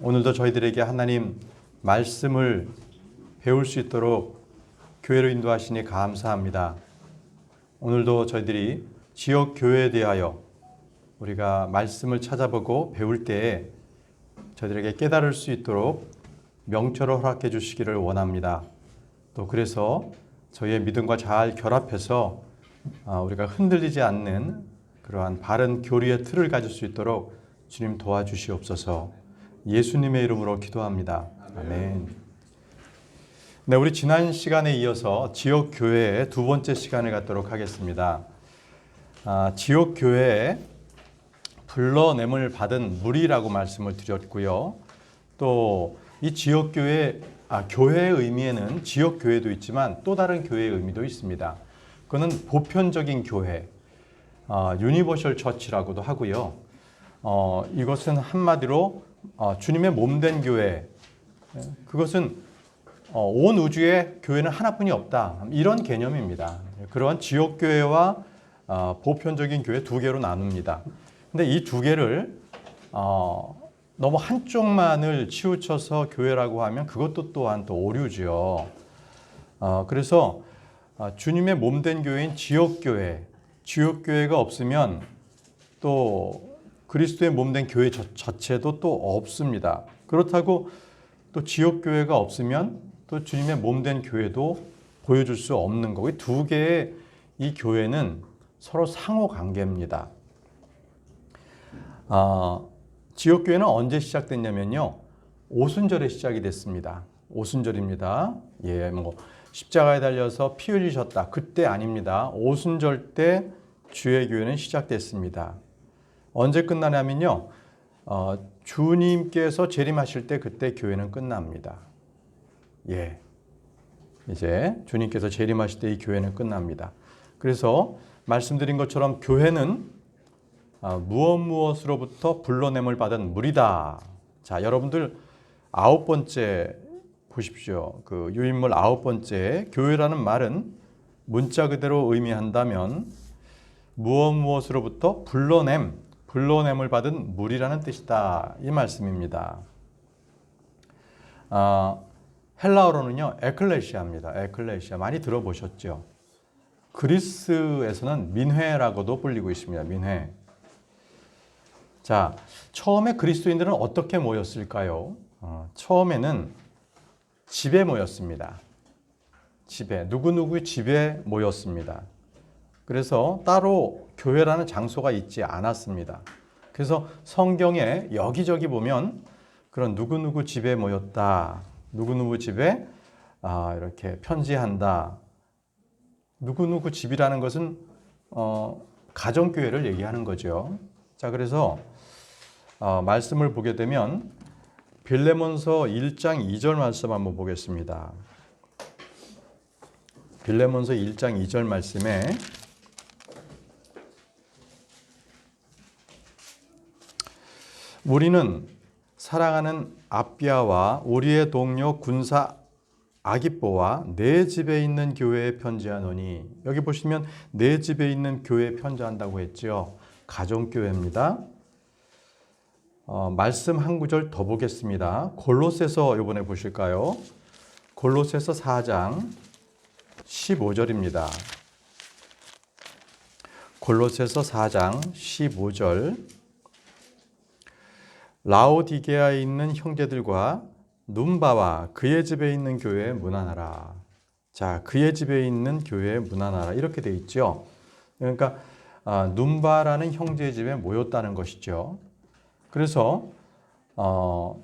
오늘도 저희들에게 하나님 말씀을 배울 수 있도록 교회로 인도하시니 감사합니다. 오늘도 저희들이 지역 교회에 대하여 우리가 말씀을 찾아보고 배울 때에 저희들에게 깨달을 수 있도록 명철을 허락해 주시기를 원합니다. 또 그래서 저희의 믿음과 잘 결합해서 우리가 흔들리지 않는 그러한 바른 교리의 틀을 가질 수 있도록 주님 도와주시옵소서. 예수님의 이름으로 기도합니다. 아멘. 네, 우리 지난 시간에 이어서 지역 교회의 두 번째 시간을 갖도록 하겠습니다. 지역 교회에 불러냄을 받은 무리라고 말씀을 드렸고요. 또 이 지역 교회의 의미에는 지역 교회도 있지만 또 다른 교회의 의미도 있습니다. 그거는 보편적인 교회, 유니버셜 처치라고도 하고요. 이것은 한마디로 주님의 몸된 교회, 그것은 온 우주에 교회는 하나뿐이 없다, 이런 개념입니다. 그러한 지역 교회와 보편적인 교회 두 개로 나눕니다. 근데 이 두 개를 너무 한쪽만을 치우쳐서 교회라고 하면 그것도 또한 또 오류죠. 그래서 주님의 몸된 교회인 지역교회가 없으면 또 그리스도의 몸된 교회 자체도 또 없습니다. 그렇다고 또 지역교회가 없으면 또 주님의 몸된 교회도 보여줄 수 없는 거고, 두 개의 이 교회는 서로 상호관계입니다. 지역교회는 언제 시작됐냐면요, 오순절에 시작이 됐습니다. 오순절입니다. 십자가에 달려서 피 흘리셨다, 그때 아닙니다. 오순절 때 주의 교회는 시작됐습니다. 언제 끝나냐면요, 주님께서 재림하실 때 그때 교회는 끝납니다. 이제 주님께서 재림하실 때 이 교회는 끝납니다. 그래서 말씀드린 것처럼 교회는 무엇으로부터 불러냄을 받은 무리다. 자, 여러분들 9번째 보십시오. 그 유인물 9번째, 교회라는 말은 문자 그대로 의미한다면 무엇으로부터 불러냄을 받은 무리라는 뜻이다, 이 말씀입니다. 헬라어로는요, 에클레시아입니다. 에클레시아 많이 들어보셨죠? 그리스에서는 민회라고도 불리고 있습니다. 민회. 자, 처음에 그리스도인들은 어떻게 모였을까요? 처음에는 집에 모였습니다. 누구누구의 집에 모였습니다. 그래서 따로 교회라는 장소가 있지 않았습니다. 그래서 성경에 여기저기 보면 그런 누구누구 집에 모였다, 누구누구 집에 이렇게 편지한다, 누구누구 집이라는 것은 가정교회를 얘기하는 거죠. 자, 그래서 말씀을 보게 되면 빌레몬서 1장 2절 말씀 한번 보겠습니다. 빌레몬서 1장 2절 말씀에 우리는 사랑하는 아비아와 우리의 동료 군사 아기뽀와 내 집에 있는 교회에 편지하노니, 여기 보시면 내 집에 있는 교회에 편지한다고 했죠. 가정교회입니다. 말씀 한 구절 더 보겠습니다. 골로새서 이번에 보실까요? 골로새서 4장 15절입니다. 골로새서 4장 15절. 라오디게아에 있는 형제들과 눈바와 그의 집에 있는 교회에 문안하라. 자, 그의 집에 있는 교회에 문안하라, 이렇게 돼 있죠. 그러니까 눈바라는 형제의 집에 모였다는 것이죠. 그래서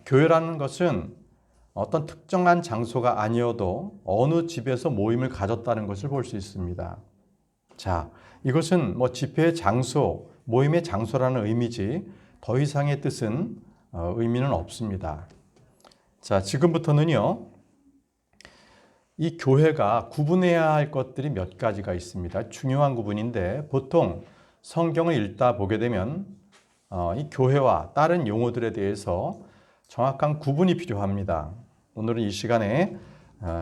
교회라는 것은 어떤 특정한 장소가 아니어도 어느 집에서 모임을 가졌다는 것을 볼 수 있습니다. 자, 이것은 집회의 장소, 모임의 장소라는 의미지 더 이상의 뜻은 의미는 없습니다. 자, 지금부터는요, 이 교회가 구분해야 할 것들이 몇 가지가 있습니다. 중요한 구분인데, 보통 성경을 읽다 보게 되면 이 교회와 다른 용어들에 대해서 정확한 구분이 필요합니다. 오늘은 이 시간에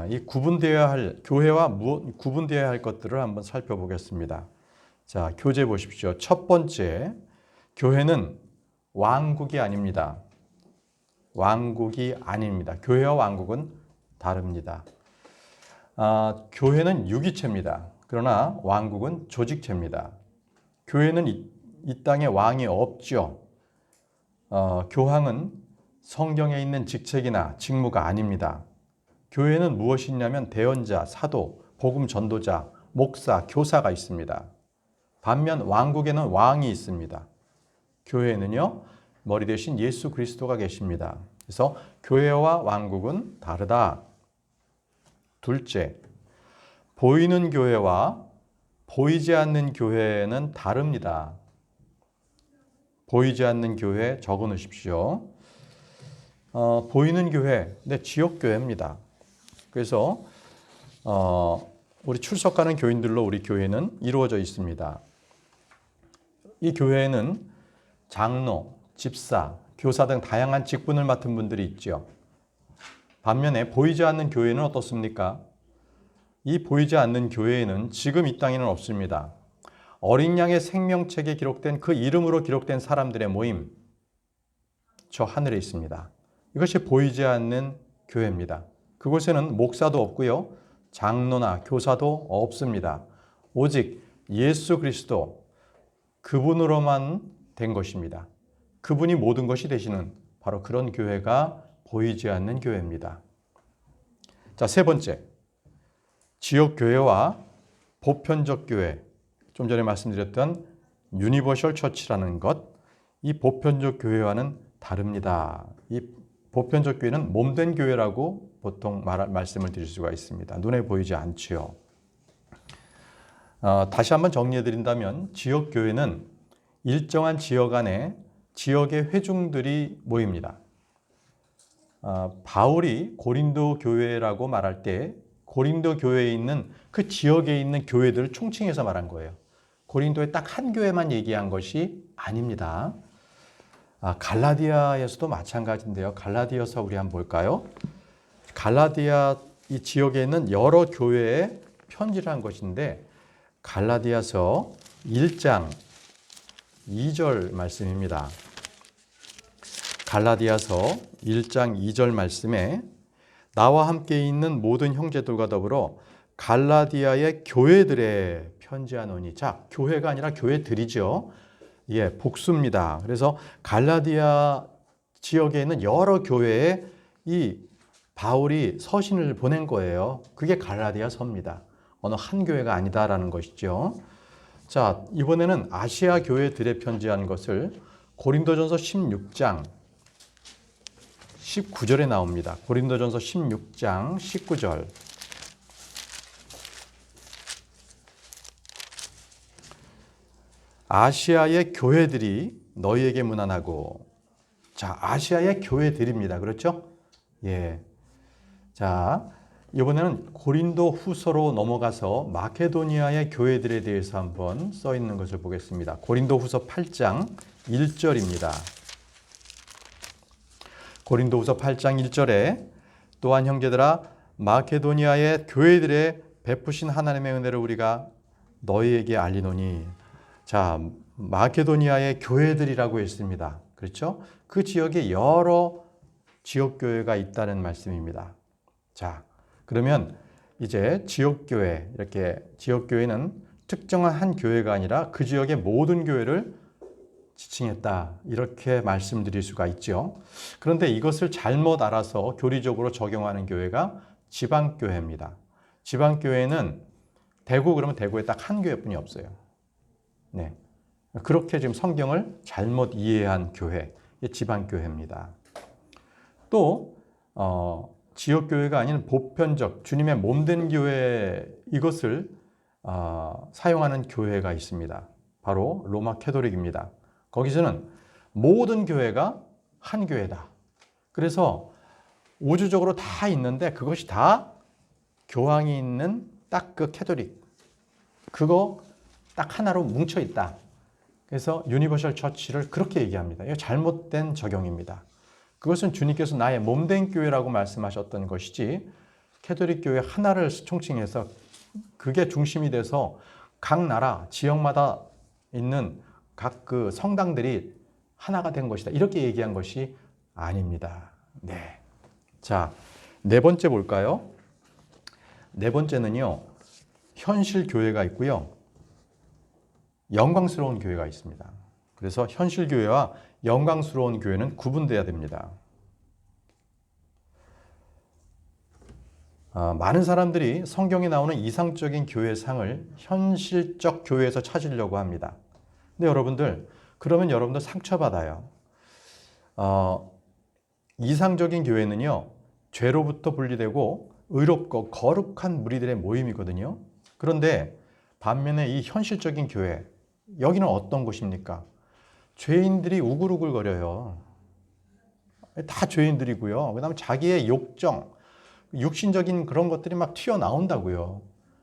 이 구분되어야 할 교회와 구분되어야 할 것들을 한번 살펴보겠습니다. 자, 교재 보십시오. 첫 번째, 교회는 왕국이 아닙니다. 왕국이 아닙니다. 교회와 왕국은 다릅니다. 교회는 유기체입니다. 그러나 왕국은 조직체입니다. 교회는 이 땅에 왕이 없죠. 교황은 성경에 있는 직책이나 직무가 아닙니다. 교회는 무엇이냐면 대언자, 사도, 복음 전도자, 목사, 교사가 있습니다. 반면 왕국에는 왕이 있습니다. 교회는요, 머리 대신 예수 그리스도가 계십니다. 그래서 교회와 왕국은 다르다. 둘째, 보이는 교회와 보이지 않는 교회는 다릅니다. 보이지 않는 교회 적어 놓으십시오. 보이는 교회, 지역교회입니다. 그래서 우리 출석하는 교인들로 우리 교회는 이루어져 있습니다. 이 교회에는 장로, 집사, 교사 등 다양한 직분을 맡은 분들이 있죠. 반면에 보이지 않는 교회는 어떻습니까? 이 보이지 않는 교회에는 지금 이 땅에는 없습니다. 어린 양의 생명책에 기록된 그 이름으로 기록된 사람들의 모임, 저 하늘에 있습니다. 이것이 보이지 않는 교회입니다. 그곳에는 목사도 없고요, 장로나 교사도 없습니다. 오직 예수 그리스도, 그분으로만 된 것입니다. 그분이 모든 것이 되시는 바로 그런 교회가 보이지 않는 교회입니다. 자, 세 번째, 지역교회와 보편적 교회, 좀 전에 말씀드렸던 유니버셜 처치라는 것, 이 보편적 교회와는 다릅니다. 이 보편적 교회는 몸된 교회라고 보통 말씀을 드릴 수가 있습니다. 눈에 보이지 않지요. 다시 한번 정리해 드린다면 지역교회는 일정한 지역 안에 지역의 회중들이 모입니다. 바울이 고린도 교회라고 말할 때 고린도 교회에 있는 그 지역에 있는 교회들을 총칭해서 말한 거예요. 고린도에 딱 한 교회만 얘기한 것이 아닙니다. 갈라디아에서도 마찬가지인데요. 갈라디아서 우리 한번 볼까요? 갈라디아 이 지역에 있는 여러 교회에 편지를 한 것인데 갈라디아서 1장 2절 말씀입니다. 갈라디아서 1장 2절 말씀에 나와 함께 있는 모든 형제들과 더불어 갈라디아의 교회들에 편지하노니. 자, 교회가 아니라 교회들이죠. 예, 복수입니다. 그래서 갈라디아 지역에 있는 여러 교회에 이 바울이 서신을 보낸 거예요. 그게 갈라디아서입니다. 어느 한 교회가 아니다라는 것이죠. 자, 이번에는 아시아 교회들에 편지한 것을 고린도전서 16장 19절에 나옵니다. 고린도전서 16장 19절. 아시아의 교회들이 너희에게 문안하고. 자, 아시아의 교회들입니다. 그렇죠? 예. 자, 이번에는 고린도 후서로 넘어가서 마케도니아의 교회들에 대해서 한번 써 있는 것을 보겠습니다. 고린도 후서 8장 1절입니다. 고린도 후서 8장 1절에 또한 형제들아 마케도니아의 교회들의 베푸신 하나님의 은혜를 우리가 너희에게 알리노니. 자, 마케도니아의 교회들이라고 했습니다. 그렇죠? 그 지역에 여러 지역교회가 있다는 말씀입니다. 자, 그러면 이제 지역교회, 이렇게 지역교회는 특정한 한 교회가 아니라 그 지역의 모든 교회를 지칭했다, 이렇게 말씀드릴 수가 있죠. 그런데 이것을 잘못 알아서 교리적으로 적용하는 교회가 지방교회입니다. 지방교회는 대구 그러면 대구에 딱 한 교회뿐이 없어요. 네, 그렇게 지금 성경을 잘못 이해한 교회, 지방교회입니다. 또 지역교회가 아닌 보편적 주님의 몸된 교회, 이것을 사용하는 교회가 있습니다. 바로 로마 캐토릭입니다. 거기서는 모든 교회가 한 교회다. 그래서 우주적으로 다 있는데 그것이 다 교황이 있는 딱 그 캐토릭, 그거 딱 하나로 뭉쳐 있다. 그래서 유니버셜 처치를 그렇게 얘기합니다. 이거 잘못된 적용입니다. 그것은 주님께서 나의 몸된 교회라고 말씀하셨던 것이지 캐토릭 교회 하나를 총칭해서 그게 중심이 돼서 각 나라 지역마다 있는 각 그 성당들이 하나가 된 것이다, 이렇게 얘기한 것이 아닙니다. 네. 자, 네 번째 볼까요? 네 번째는요, 현실 교회가 있고요, 영광스러운 교회가 있습니다. 그래서 현실 교회와 영광스러운 교회는 구분돼야 됩니다. 많은 사람들이 성경에 나오는 이상적인 교회상을 현실적 교회에서 찾으려고 합니다. 근데 여러분들, 그러면 여러분들 상처받아요. 이상적인 교회는요, 죄로부터 분리되고 의롭고 거룩한 무리들의 모임이거든요. 그런데 반면에 이 현실적인 교회, 여기는 어떤 곳입니까? 죄인들이 우글우글거려요. 다 죄인들이고요. 그 다음에 자기의 욕정, 육신적인 그런 것들이 막 튀어나온다고요.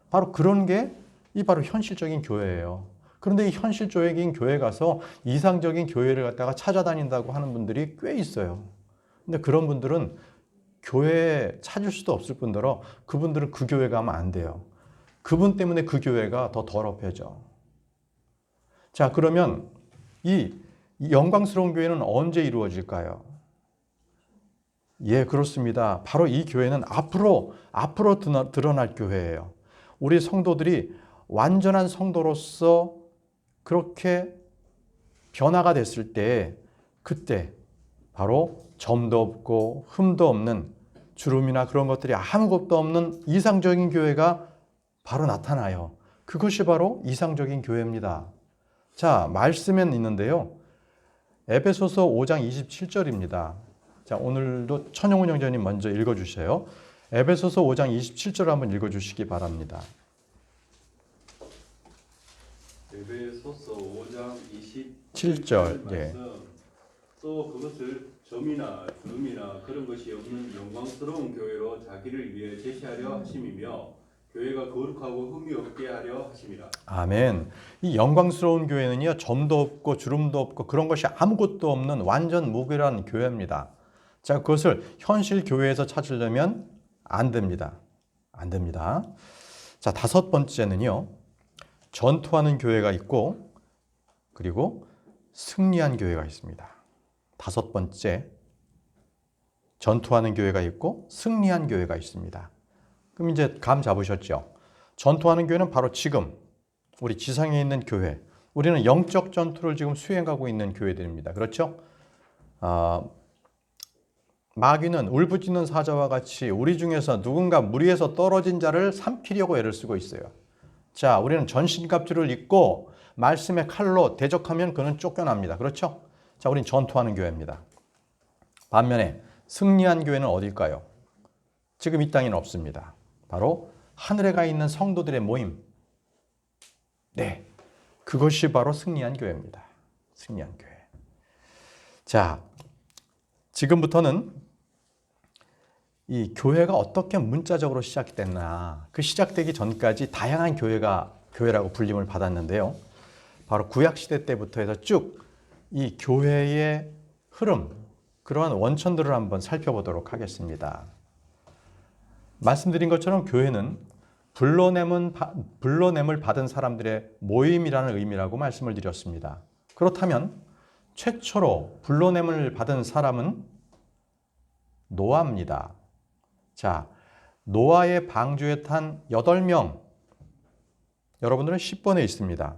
바로 그런 게 이 바로 현실적인 교회예요. 그런데 이 현실적인 교회 가서 이상적인 교회를 갖다가 찾아다닌다고 하는 분들이 꽤 있어요. 근데 그런 분들은 교회에 찾을 수도 없을 뿐더러 그분들은 그 교회 가면 안 돼요. 그분 때문에 그 교회가 더 더럽혀져. 자, 그러면 이 영광스러운 교회는 언제 이루어질까요? 예, 그렇습니다. 바로 이 교회는 앞으로 드러날 교회예요. 우리 성도들이 완전한 성도로서 그렇게 변화가 됐을 때, 그때 바로 점도 없고 흠도 없는 주름이나 그런 것들이 아무것도 없는 이상적인 교회가 바로 나타나요. 그것이 바로 이상적인 교회입니다. 자, 말씀엔 있는데요. 에베소서 5장 27절입니다. 자, 오늘도 천영훈 형제님 먼저 읽어주세요. 에베소서 5장 27절 한번 읽어주시기 바랍니다. 에베소서 5장 27절. 말씀. 예. 또 그것을 점이나 주름이나 그런 것이 없는 영광스러운 교회로 자기를 위해 제시하려 하심이며 교회가 거룩하고 흠이 없게 하려 하심이라. 아멘. 이 영광스러운 교회는요, 점도 없고 주름도 없고 그런 것이 아무것도 없는 완전 무결한 교회입니다. 자, 그것을 현실 교회에서 찾으려면 안 됩니다. 안 됩니다. 자, 다섯 번째는요, 전투하는 교회가 있고 그리고 승리한 교회가 있습니다. 다섯 번째, 전투하는 교회가 있고 승리한 교회가 있습니다. 그럼 이제 감 잡으셨죠? 전투하는 교회는 바로 지금 우리 지상에 있는 교회, 우리는 영적 전투를 지금 수행하고 있는 교회들입니다. 그렇죠? 마귀는 울부짖는 사자와 같이 우리 중에서 누군가 무리에서 떨어진 자를 삼키려고 애를 쓰고 있어요. 자, 우리는 전신갑주를 입고 말씀의 칼로 대적하면 그는 쫓겨납니다. 그렇죠? 자, 우리는 전투하는 교회입니다. 반면에 승리한 교회는 어딜까요? 지금 이 땅에는 없습니다. 바로 하늘에 가 있는 성도들의 모임. 네, 그것이 바로 승리한 교회입니다. 승리한 교회. 자, 지금부터는 이 교회가 어떻게 문자적으로 시작됐나, 그 시작되기 전까지 다양한 교회라고 불림을 받았는데요. 바로 구약시대 때부터 해서 쭉 이 교회의 흐름, 그러한 원천들을 한번 살펴보도록 하겠습니다. 말씀드린 것처럼 교회는 불러냄을 받은 사람들의 모임이라는 의미라고 말씀을 드렸습니다. 그렇다면 최초로 불러냄을 받은 사람은 노아입니다. 자, 노아의 방주에 탄 8명, 여러분들은 10번에 있습니다.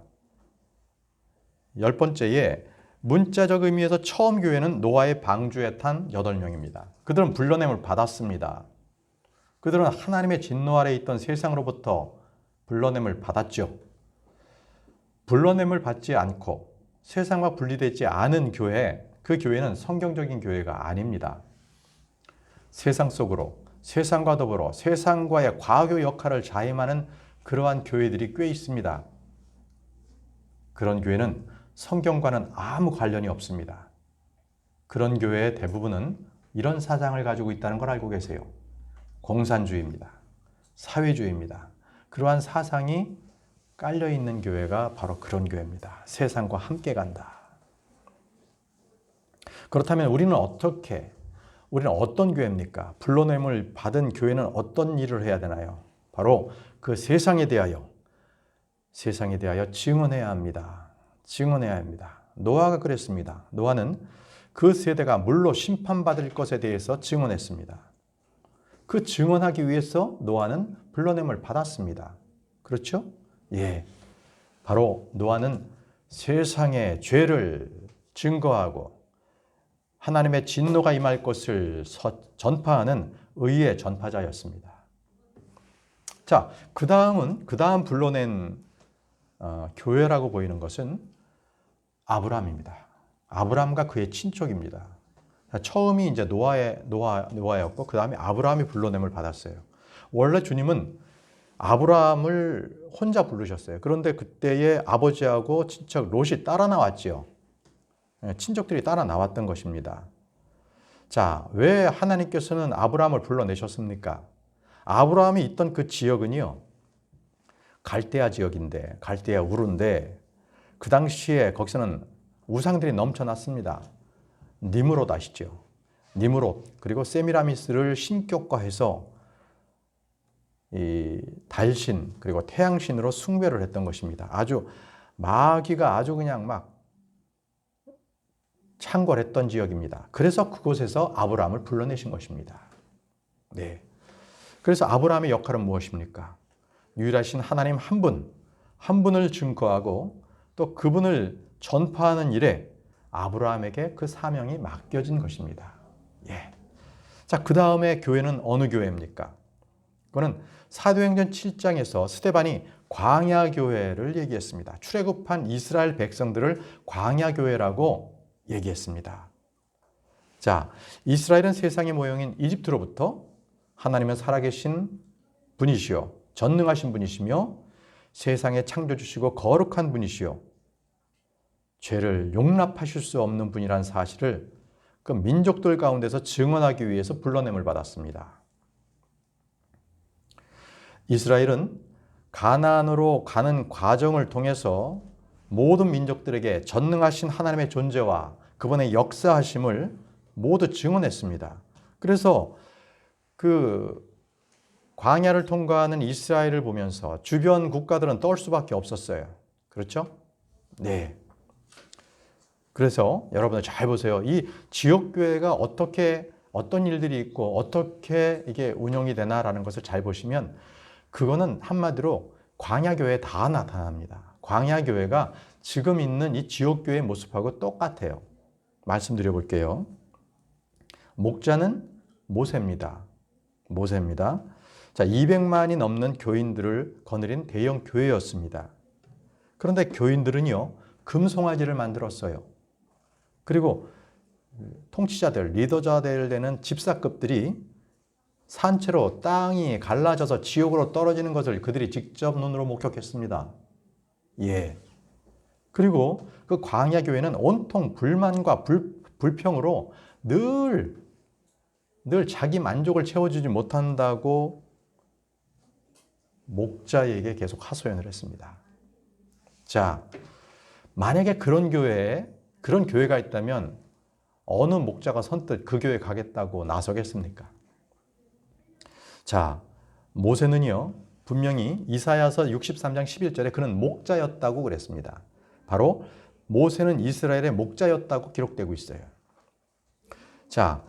10번째에 문자적 의미에서 처음 교회는 노아의 방주에 탄 8명입니다. 그들은 불러냄을 받았습니다. 그들은 하나님의 진노 아래 있던 세상으로부터 불러냄을 받았죠. 불러냄을 받지 않고 세상과 분리되지 않은 교회, 그 교회는 성경적인 교회가 아닙니다. 세상 속으로, 세상과 더불어 세상과의 과교 역할을 자임하는 그러한 교회들이 꽤 있습니다. 그런 교회는 성경과는 아무 관련이 없습니다. 그런 교회의 대부분은 이런 사상을 가지고 있다는 걸 알고 계세요. 공산주의입니다. 사회주의입니다. 그러한 사상이 깔려있는 교회가 바로 그런 교회입니다. 세상과 함께 간다. 그렇다면 우리는 어떤 교회입니까? 불러냄을 받은 교회는 어떤 일을 해야 되나요? 바로 그 세상에 대하여 증언해야 합니다. 증언해야 합니다. 노아가 그랬습니다. 노아는 그 세대가 물로 심판받을 것에 대해서 증언했습니다. 그 증언하기 위해서 노아는 불러냄을 받았습니다. 그렇죠? 예. 바로 노아는 세상의 죄를 증거하고 하나님의 진노가 임할 것을 전파하는 의의 전파자였습니다. 자, 그 다음 불러낸 교회라고 보이는 것은 아브라함입니다. 아브라함과 그의 친족입니다. 처음이 이제 노아였고 그 다음에 아브라함이 불러냄을 받았어요. 원래 주님은 아브라함을 혼자 부르셨어요. 그런데 그때의 아버지하고 친척 롯이 따라 나왔지요. 친척들이 따라 나왔던 것입니다. 자, 왜 하나님께서는 아브라함을 불러내셨습니까? 아브라함이 있던 그 지역은요, 갈대아 지역인데, 갈대아 우르인데, 그 당시에 거기서는 우상들이 넘쳐났습니다. 니므롯 아시죠? 니므롯, 그리고 세미라미스를 신격화해서 이 달신, 그리고 태양신으로 숭배를 했던 것입니다. 아주 마귀가 아주 그냥 막 창궐했던 지역입니다. 그래서 그곳에서 아브라함을 불러내신 것입니다. 네. 그래서 아브라함의 역할은 무엇입니까? 유일하신 하나님 한 분을 증거하고 또 그분을 전파하는 일에 아브라함에게 그 사명이 맡겨진 것입니다. 예. 자, 그 다음에 교회는 어느 교회입니까? 그거는 사도행전 7장에서 스데반이 광야교회를 얘기했습니다. 출애굽한 이스라엘 백성들을 광야교회라고 얘기했습니다. 자, 이스라엘은 세상의 모형인 이집트로부터 하나님은 살아계신 분이시요, 전능하신 분이시며 세상에 창조주시고 거룩한 분이시요, 죄를 용납하실 수 없는 분이란 사실을 그 민족들 가운데서 증언하기 위해서 불러냄을 받았습니다. 이스라엘은 가나안으로 가는 과정을 통해서 모든 민족들에게 전능하신 하나님의 존재와 그분의 역사하심을 모두 증언했습니다. 그래서 그 광야를 통과하는 이스라엘을 보면서 주변 국가들은 떨 수밖에 없었어요. 그렇죠? 네. 그래서 여러분들 잘 보세요. 이 지역교회가 어떤 일들이 있고 어떻게 이게 운영이 되나라는 것을 잘 보시면 그거는 한마디로 광야교회에 다 나타납니다. 광야교회가 지금 있는 이 지역교회의 모습하고 똑같아요. 말씀드려 볼게요. 목자는 모세입니다. 자, 200만이 넘는 교인들을 거느린 대형 교회였습니다. 그런데 교인들은요, 금송아지를 만들었어요. 그리고 통치자들, 리더자들 되는 집사급들이 산채로 땅이 갈라져서 지옥으로 떨어지는 것을 그들이 직접 눈으로 목격했습니다. 예. 그리고 그 광야교회는 온통 불만과 불평으로 늘 자기 만족을 채워주지 못한다고 목자에게 계속 하소연을 했습니다. 자, 만약에 그런 교회가 있다면 어느 목자가 선뜻 그 교회 가겠다고 나서겠습니까? 자, 모세는요, 분명히 이사야서 63장 11절에 그는 목자였다고 그랬습니다. 바로 모세는 이스라엘의 목자였다고 기록되고 있어요. 자,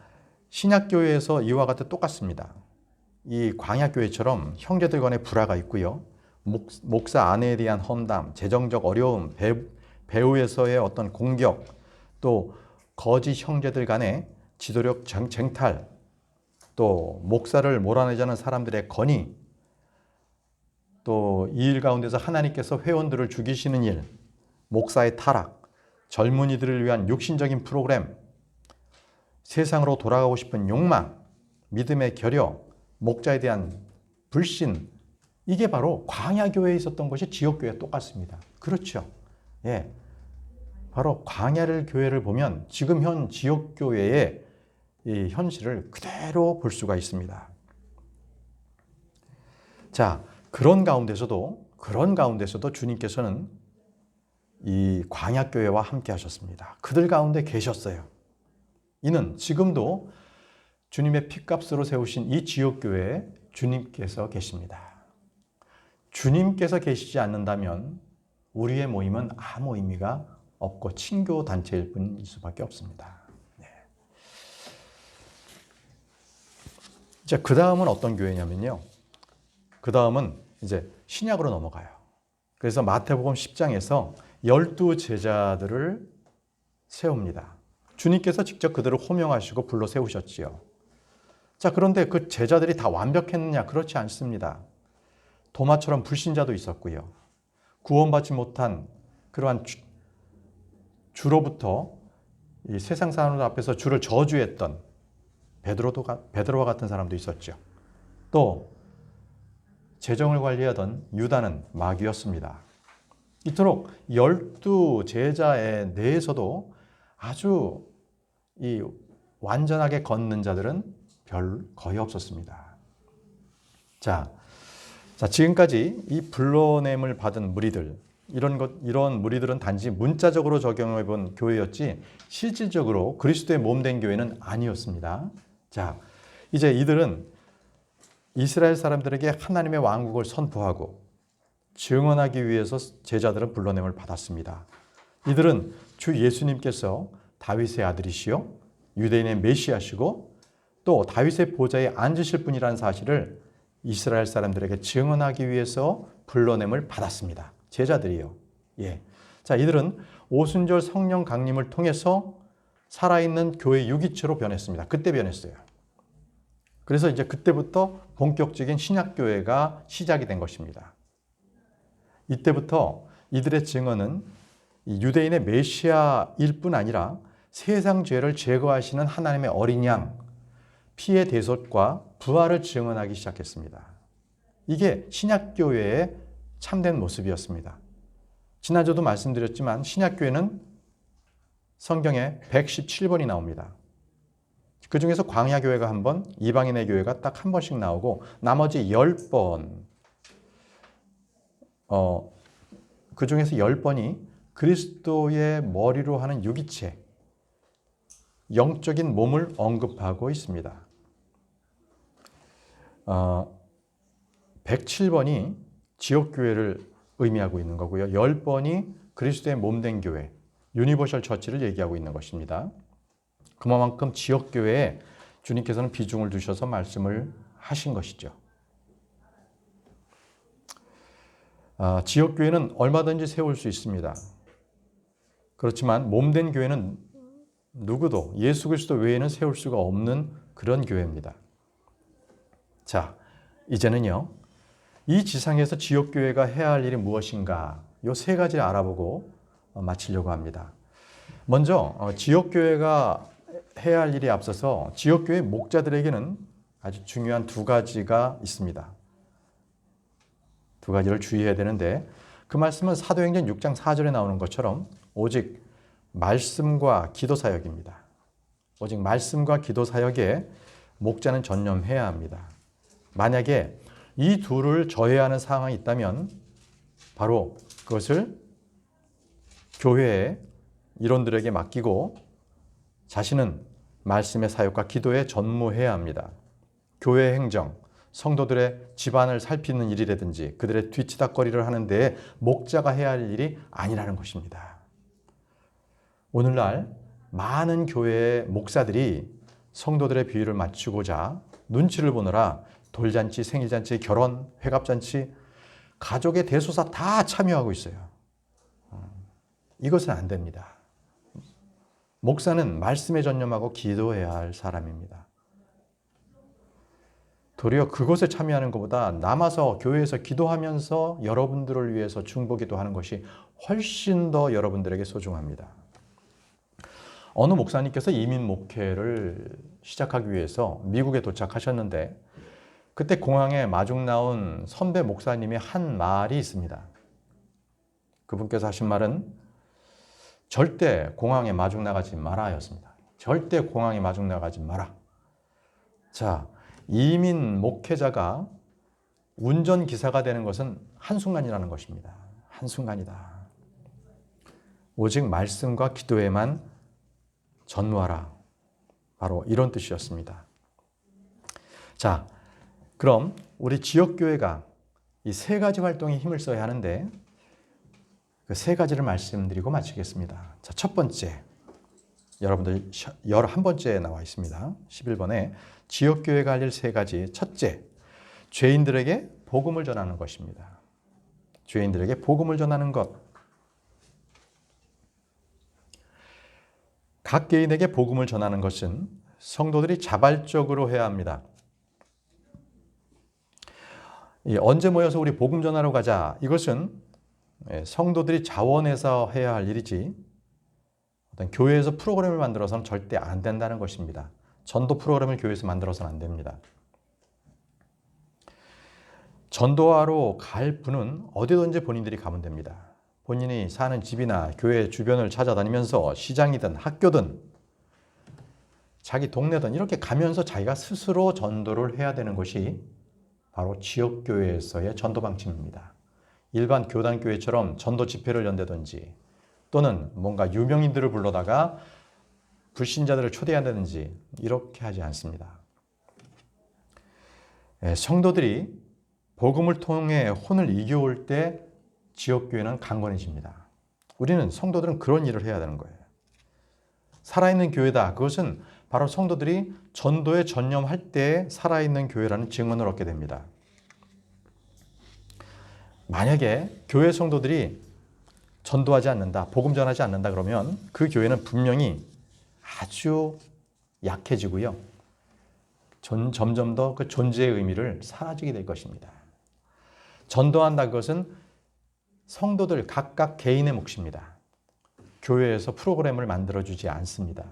신약교회에서 이와 같이 똑같습니다. 이 광야교회처럼 형제들 간의 불화가 있고요. 목사 아내에 대한 험담, 재정적 어려움, 배후에서의 어떤 공격, 또 거짓 형제들 간의 지도력 쟁탈, 또 목사를 몰아내자는 사람들의 건의, 또 이 일 가운데서 하나님께서 회원들을 죽이시는 일, 목사의 타락, 젊은이들을 위한 육신적인 프로그램, 세상으로 돌아가고 싶은 욕망, 믿음의 결여, 목자에 대한 불신, 이게 바로 광야교회에 있었던 것이 지역교회와 똑같습니다. 그렇죠. 예. 바로 교회를 보면 지금 현 지역교회의 이 현실을 그대로 볼 수가 있습니다. 자, 그런 가운데서도 주님께서는 이 광야교회와 함께 하셨습니다. 그들 가운데 계셨어요. 이는 지금도 주님의 피값으로 세우신 이 지역교회에 주님께서 계십니다. 주님께서 계시지 않는다면 우리의 모임은 아무 의미가 없고 친교 단체일 뿐일 수밖에 없습니다. 네. 이제 그 다음은 어떤 교회냐면요. 그 다음은 이제 신약으로 넘어가요. 그래서 마태복음 10장에서 12 제자들을 세웁니다. 주님께서 직접 그들을 호명하시고 불러 세우셨지요. 자, 그런데 그 제자들이 다 완벽했느냐? 그렇지 않습니다. 도마처럼 불신자도 있었고요. 구원받지 못한 그러한 주로부터 이 세상 사람들 앞에서 주를 저주했던 베드로와 같은 사람도 있었죠. 또 재정을 관리하던 유다는 마귀였습니다. 이토록 12 제자에 대해서도 아주 이 완전하게 걷는 자들은 거의 없었습니다. 자, 지금까지 이 불러냄을 받은 무리들, 이런 무리들은 단지 문자적으로 적용해 본 교회였지 실질적으로 그리스도의 몸된 교회는 아니었습니다. 자, 이제 이들은 이스라엘 사람들에게 하나님의 왕국을 선포하고 증언하기 위해서 제자들은 불러냄을 받았습니다. 이들은 주 예수님께서 다윗의 아들이시요 유대인의 메시아시고 또 다윗의 보좌에 앉으실 분이라는 사실을 이스라엘 사람들에게 증언하기 위해서 불러냄을 받았습니다. 제자들이요. 예. 자, 이들은 오순절 성령 강림을 통해서 살아있는 교회 유기체로 변했습니다. 그때 변했어요. 그래서 이제 그때부터 본격적인 신약교회가 시작이 된 것입니다. 이때부터 이들의 증언은 유대인의 메시아일 뿐 아니라 세상 죄를 제거하시는 하나님의 어린 양, 피의 대속과 부활을 증언하기 시작했습니다. 이게 신약교회의 참된 모습이었습니다. 지난주도 말씀드렸지만 신약교회는 성경에 117번이 나옵니다. 그 중에서 광야교회가 한 번, 이방인의 교회가 딱 한 번씩 나오고 나머지 10번, 그 중에서 10번이 그리스도의 머리로 하는 유기체, 영적인 몸을 언급하고 있습니다. 107번이 지옥교회를 의미하고 있는 거고요. 10번이 그리스도의 몸된 교회, 유니버셜 처치를 얘기하고 있는 것입니다. 그만큼 지역교회에 주님께서는 비중을 두셔서 말씀을 하신 것이죠. 지역교회는 얼마든지 세울 수 있습니다. 그렇지만 몸된 교회는 누구도 예수 그리스도 외에는 세울 수가 없는 그런 교회입니다. 자, 이제는요. 이 지상에서 지역교회가 해야 할 일이 무엇인가 이 세 가지를 알아보고 마치려고 합니다. 먼저 지역교회가 해야 할 일에 앞서서 지역교회 목자들에게는 아주 중요한 두 가지가 있습니다. 두 가지를 주의해야 되는데 그 말씀은 사도행전 6장 4절에 나오는 것처럼 오직 말씀과 기도 사역입니다. 오직 말씀과 기도 사역에 목자는 전념해야 합니다. 만약에 이 둘을 저해야 하는 상황이 있다면 바로 그것을 교회의 일원들에게 맡기고 자신은 말씀의 사역과 기도에 전무해야 합니다. 교회 행정, 성도들의 집안을 살피는 일이라든지 그들의 뒤치다꺼리를 하는 데에 목자가 해야 할 일이 아니라는 것입니다. 오늘날 많은 교회의 목사들이 성도들의 비위를 맞추고자 눈치를 보느라 돌잔치, 생일잔치, 결혼, 회갑잔치, 가족의 대소사 다 참여하고 있어요. 이것은 안 됩니다. 목사는 말씀에 전념하고 기도해야 할 사람입니다. 도리어 그것에 참여하는 것보다 남아서 교회에서 기도하면서 여러분들을 위해서 중보기도 하는 것이 훨씬 더 여러분들에게 소중합니다. 어느 목사님께서 이민 목회를 시작하기 위해서 미국에 도착하셨는데 그때 공항에 마중 나온 선배 목사님이 한 말이 있습니다. 그분께서 하신 말은 절대 공항에 마중 나가지 마라 였습니다. 절대 공항에 마중 나가지 마라. 자, 이민 목회자가 운전기사가 되는 것은 한순간이라는 것입니다. 한순간이다. 오직 말씀과 기도에만 전무하라. 바로 이런 뜻이었습니다. 자, 그럼 우리 지역교회가 이 세 가지 활동에 힘을 써야 하는데 그 세 가지를 말씀드리고 마치겠습니다. 자, 첫 번째, 여러분들 11번째에 나와 있습니다. 11번에 지역교회가 할 일 3가지. 첫째, 죄인들에게 복음을 전하는 것입니다. 죄인들에게 복음을 전하는 것. 각 개인에게 복음을 전하는 것은 성도들이 자발적으로 해야 합니다. 언제 모여서 우리 복음 전하러 가자. 이것은 성도들이 자원해서 해야 할 일이지 어떤 교회에서 프로그램을 만들어서는 절대 안 된다는 것입니다. 전도 프로그램을 교회에서 만들어서는 안 됩니다. 전도하러 갈 분은 어디든지 본인들이 가면 됩니다. 본인이 사는 집이나 교회 주변을 찾아다니면서 시장이든 학교든 자기 동네든 이렇게 가면서 자기가 스스로 전도를 해야 되는 것이 바로 지역교회에서의 전도 방침입니다. 일반 교단교회처럼 전도 집회를 연다든지 또는 뭔가 유명인들을 불러다가 불신자들을 초대한다든지 이렇게 하지 않습니다. 성도들이 복음을 통해 혼을 이겨올 때 지역교회는 강건해집니다. 우리는 성도들은 그런 일을 해야 되는 거예요. 살아있는 교회다. 그것은 바로 성도들이 전도에 전념할 때 살아있는 교회라는 증언을 얻게 됩니다. 만약에 교회 성도들이 전도하지 않는다, 복음 전하지 않는다 그러면 그 교회는 분명히 아주 약해지고요. 점점 더 그 존재의 의미를 사라지게 될 것입니다. 전도한다 그것은 성도들 각각 개인의 몫입니다. 교회에서 프로그램을 만들어주지 않습니다.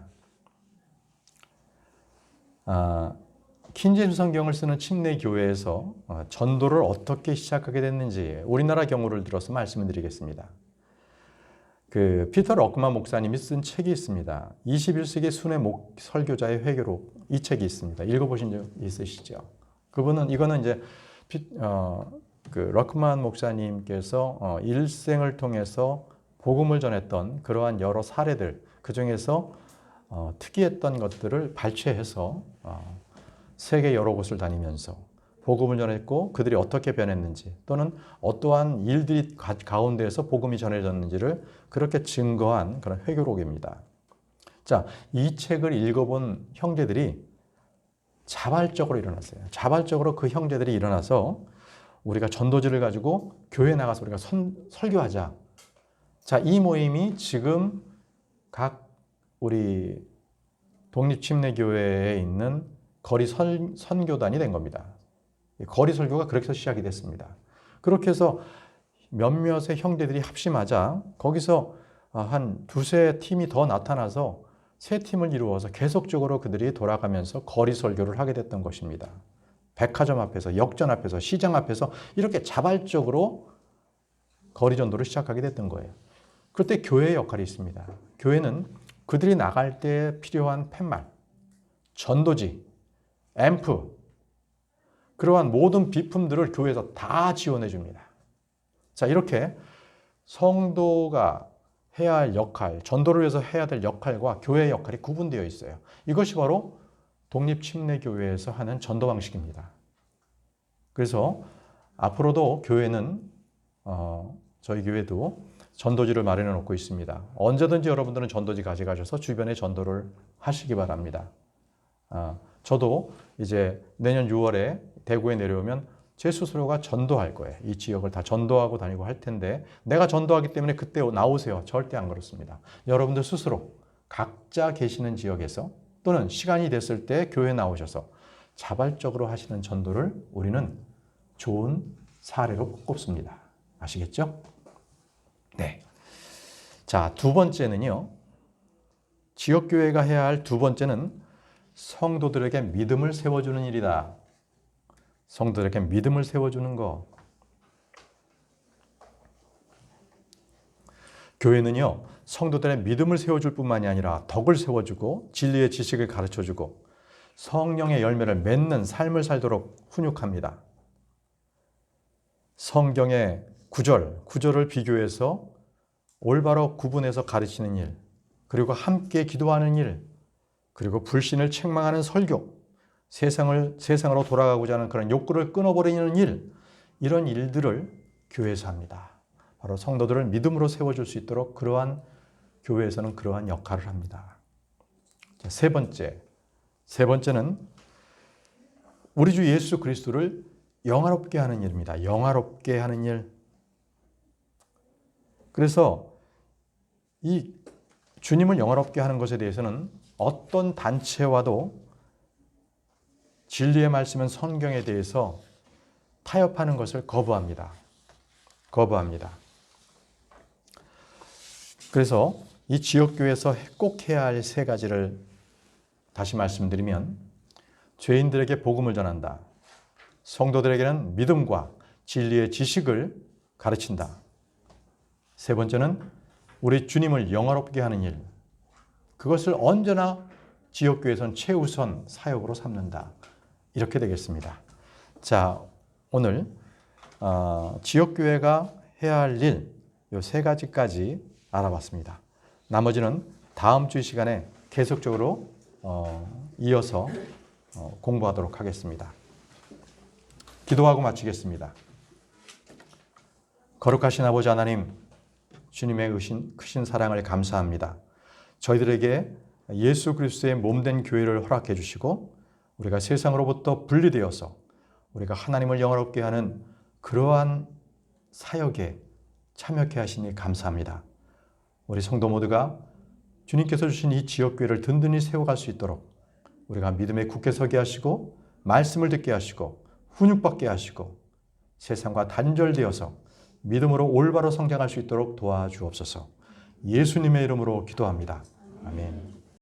킹제임스 성경을 쓰는 침례교회에서 전도를 어떻게 시작하게 됐는지 우리나라 경우를 들어서 말씀을 드리겠습니다. 피터 럭만 목사님이 쓴 책이 있습니다. 21세기 순회 설교자의 회개록, 이 책이 있습니다. 읽어보신 적 있으시죠? 이거는 이제 럭만 목사님께서 일생을 통해서 복음을 전했던 그러한 여러 사례들, 그 중에서 특이했던 것들을 발췌해서 세계 여러 곳을 다니면서 복음을 전했고 그들이 어떻게 변했는지 또는 어떠한 일들이 가운데에서 복음이 전해졌는지를 그렇게 증거한 그런 회교록입니다. 자, 이 책을 읽어본 형제들이 자발적으로 일어났어요. 자발적으로 그 형제들이 일어나서 우리가 전도지를 가지고 교회에 나가서 우리가 설교하자. 자, 이 모임이 지금 각 우리 독립침례교회에 있는 거리 선교단이 된 겁니다. 거리 설교가 그렇게 해서 시작이 됐습니다. 그렇게 해서 몇몇의 형제들이 합심하자 거기서 한 두세 팀이 더 나타나서 세 팀을 이루어서 계속적으로 그들이 돌아가면서 거리 설교를 하게 됐던 것입니다. 백화점 앞에서, 역전 앞에서, 시장 앞에서 이렇게 자발적으로 거리 전도를 시작하게 됐던 거예요. 그때 교회의 역할이 있습니다. 교회는 그들이 나갈 때 필요한 팻말, 전도지, 앰프, 그러한 모든 비품들을 교회에서 다 지원해 줍니다. 자, 이렇게 성도가 해야 할 역할, 전도를 위해서 해야 될 역할과 교회의 역할이 구분되어 있어요. 이것이 바로 독립침례교회에서 하는 전도 방식입니다. 그래서 앞으로도 교회는 저희 교회도 전도지를 마련해 놓고 있습니다. 언제든지 여러분들은 전도지 가져가셔서 주변에 전도를 하시기 바랍니다. 저도 이제 내년 6월에 대구에 내려오면 제 스스로가 전도할 거예요. 이 지역을 다 전도하고 다니고 할 텐데 내가 전도하기 때문에 그때 나오세요. 절대 안 그렇습니다. 여러분들 스스로 각자 계시는 지역에서 또는 시간이 됐을 때 교회에 나오셔서 자발적으로 하시는 전도를 우리는 좋은 사례로 꼽습니다. 아시겠죠? 네. 자, 두 번째는요. 지역교회가 해야 할 두 번째는 성도들에게 믿음을 세워주는 일이다. 성도들에게 믿음을 세워주는 것. 교회는요, 성도들의 믿음을 세워줄 뿐만이 아니라 덕을 세워주고 진리의 지식을 가르쳐주고 성령의 열매를 맺는 삶을 살도록 훈육합니다. 성경의 구절을 비교해서 올바로 구분해서 가르치는 일, 그리고 함께 기도하는 일, 그리고 불신을 책망하는 설교, 세상으로 돌아가고자 하는 그런 욕구를 끊어버리는 일, 이런 일들을 교회에서 합니다. 바로 성도들을 믿음으로 세워줄 수 있도록 그러한 교회에서는 그러한 역할을 합니다. 세 번째는 우리 주 예수 그리스도를 영화롭게 하는 일입니다. 영화롭게 하는 일. 그래서 이 주님을 영화롭게 하는 것에 대해서는 어떤 단체와도 진리의 말씀은 성경에 대해서 타협하는 것을 거부합니다. 그래서 이 지역교회에서 꼭 해야 할 세 가지를 다시 말씀드리면, 죄인들에게 복음을 전한다. 성도들에게는 믿음과 진리의 지식을 가르친다. 세 번째는 우리 주님을 영화롭게 하는 일. 그것을 언제나 지역교회에서는 최우선 사역으로 삼는다. 이렇게 되겠습니다. 자, 오늘 지역교회가 해야 할 일, 이 세 가지까지 알아봤습니다. 나머지는 다음 주 시간에 계속적으로 이어서 공부하도록 하겠습니다. 기도하고 마치겠습니다. 거룩하신 아버지 하나님, 주님의 크신 사랑을 감사합니다. 저희들에게 예수 그리스도의 몸된 교회를 허락해 주시고 우리가 세상으로부터 분리되어서 우리가 하나님을 영화롭게 하는 그러한 사역에 참여케 하시니 감사합니다. 우리 성도 모두가 주님께서 주신 이 지역교회를 든든히 세워갈 수 있도록 우리가 믿음에 굳게 서게 하시고 말씀을 듣게 하시고 훈육받게 하시고 세상과 단절되어서 믿음으로 올바로 성장할 수 있도록 도와주옵소서. 예수님의 이름으로 기도합니다. 아멘.